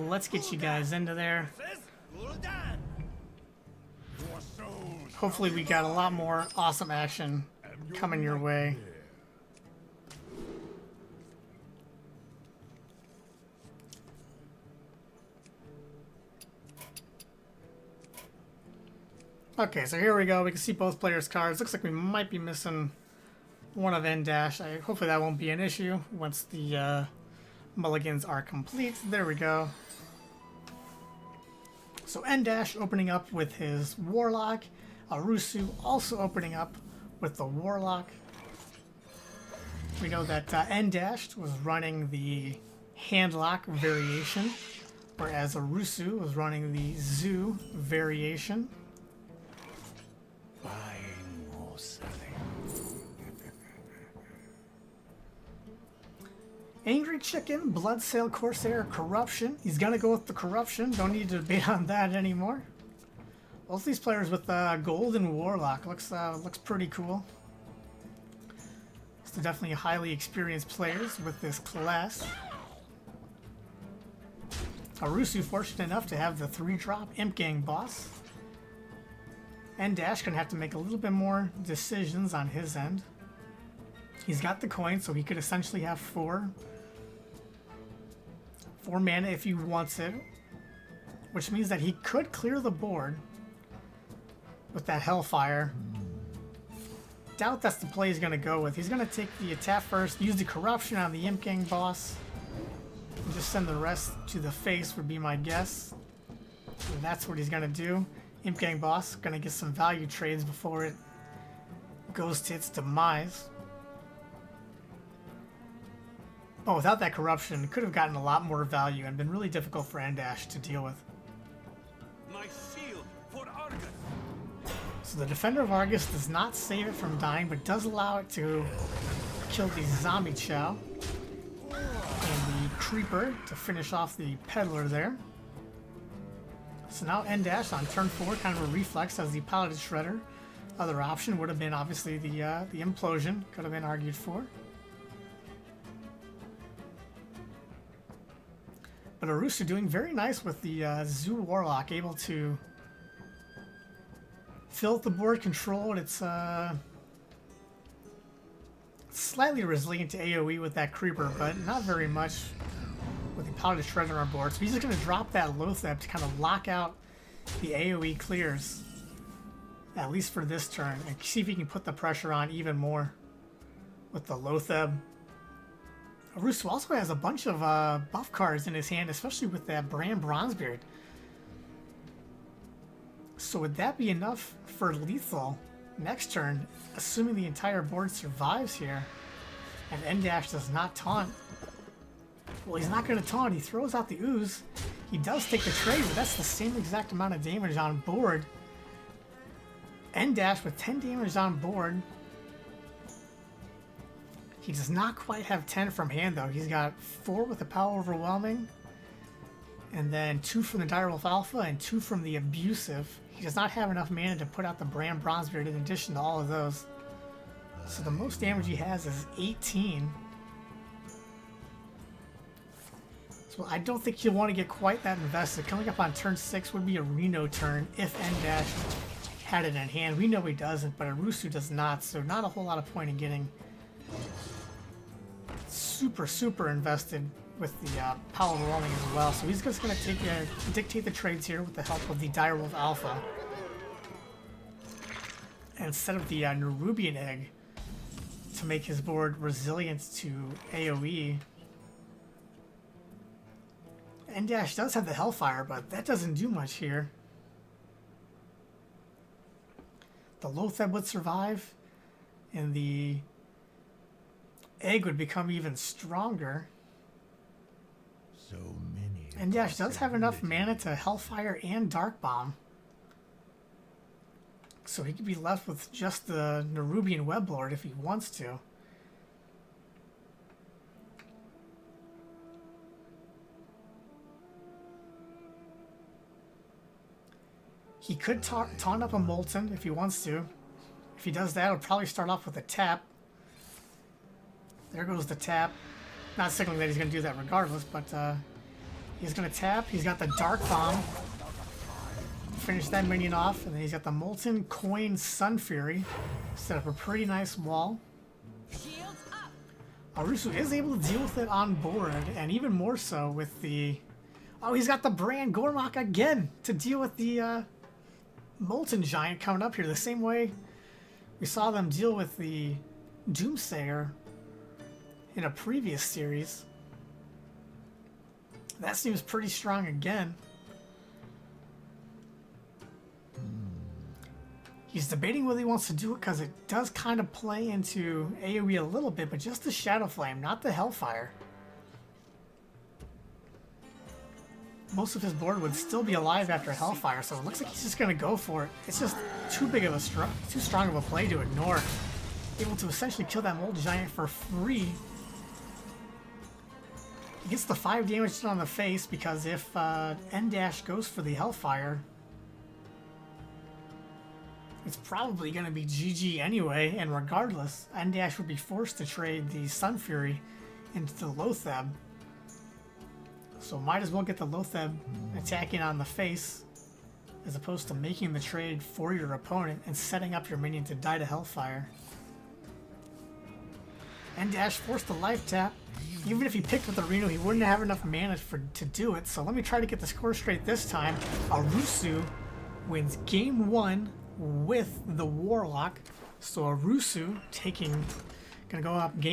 Let's get you guys into there. Hopefully we got a lot more awesome action coming your way. Okay, so here we go. We can see both players' cards. Looks like we might be missing one of N-Dash. Hopefully that won't be an issue once the mulligans are complete. There we go. So N-Dash opening up with his Warlock. Arusu also opening up with the Warlock. We know that N-Dash was running the Handlock variation, whereas Arusu was running the Zoo variation. Angry Chicken, Bloodsail Corsair, Corruption. He's gonna go with the Corruption. Don't need to debate on that anymore. Both these players with Golden Warlock looks pretty cool. So definitely highly experienced players with this class. Arusu fortunate enough to have the 3-drop Imp Gang boss. And Dash gonna have to make a little bit more decisions on his end. He's got the coin, so he could essentially have 4 mana if he wants it, which means that he could clear the board with that Hellfire. Doubt that's the play he's going to go with. He's going to take the attack first, use the Corruption on the Imp Gang boss, and just send the rest to the face would be my guess. So that's what he's going to do. Imp Gang boss going to get some value trades before it goes to its demise. Oh, without that Corruption, it could have gotten a lot more value and been really difficult for N-Dash to deal with. My shield for Argus. So the Defender of Argus does not save it from dying, but does allow it to kill the Zombie Chow. And the Creeper to finish off the Peddler there. So now N-Dash on turn 4, kind of a reflex as the Piloted Shredder. Other option would have been obviously the Implosion, could have been argued for. But Arusu doing very nice with the Zoo Warlock, able to fill the board, control. It's slightly resilient to AoE with that Creeper, but not very much with the Piloted Shredder on board. So he's just going to drop that Lotheb to kind of lock out the AoE clears, at least for this turn, and see if he can put the pressure on even more with the Lotheb. Arusu also has a bunch of buff cards in his hand, especially with that Bran Bronzebeard. So would that be enough for lethal next turn, assuming the entire board survives here, and N-Dash does not taunt? Well, he's not going to taunt. He throws out the Ooze. He does take the trade, but that's the same exact amount of damage on board. N-Dash with 10 damage on board. He does not quite have 10 from hand, though. He's got 4 with the Power Overwhelming, and then 2 from the Direwolf Alpha, and 2 from the Abusive. He does not have enough mana to put out the Bran Bronzebeard in addition to all of those. So the most damage he has is 18. So I don't think you'll want to get quite that invested. Coming up on turn 6 would be a Reno turn if N-Dash had it in hand. We know he doesn't, but Arusu does not, so not a whole lot of point in getting super invested with the Power Overwhelming as well. So he's just going to dictate the trades here with the help of the Direwolf Alpha. And set up the Nerubian Egg to make his board resilient to AoE. N-Dash does have the Hellfire, but that doesn't do much here. The Lotheb would survive, and the Egg would become even stronger. So many. N-Dash does have enough mana to Hellfire and Dark Bomb. So he could be left with just the Nerubian Weblord if he wants to. He could taunt up a Molten if he wants to. If he does that, he'll probably start off with a tap. There goes the tap. Not signaling that he's going to do that regardless, but He's gonna tap. He's got the Dark Bomb. Finish that minion off, and then he's got the Molten Coin Sun Fury. Set up a pretty nice wall. Shields up. Arusu is able to deal with it on board, and even more so with the... Oh, he's got the Brand Gormok again to deal with the Molten Giant coming up here. The same way we saw them deal with the Doomsayer in a previous series. That seems pretty strong again. He's debating whether he wants to do it because it does kind of play into AoE a little bit, but just the Shadow Flame, not the Hellfire. Most of his board would still be alive after Hellfire, so it looks like he's just going to go for it. It's just too strong of a play to ignore. Able to essentially kill that Mold Giant for free. He gets the 5 damage on the face because if N- goes for the Hellfire, it's probably going to be GG anyway, and regardless, N- would be forced to trade the Sun Fury into the Lotheb. So might as well get the Lotheb attacking on the face as opposed to making the trade for your opponent and setting up your minion to die to Hellfire. N- forced the life tap. Even if he picked with the Reno, he wouldn't have enough mana to do it. So let me try to get the score straight this time. Arusu wins game 1 with the Warlock. So Arusu gonna go up game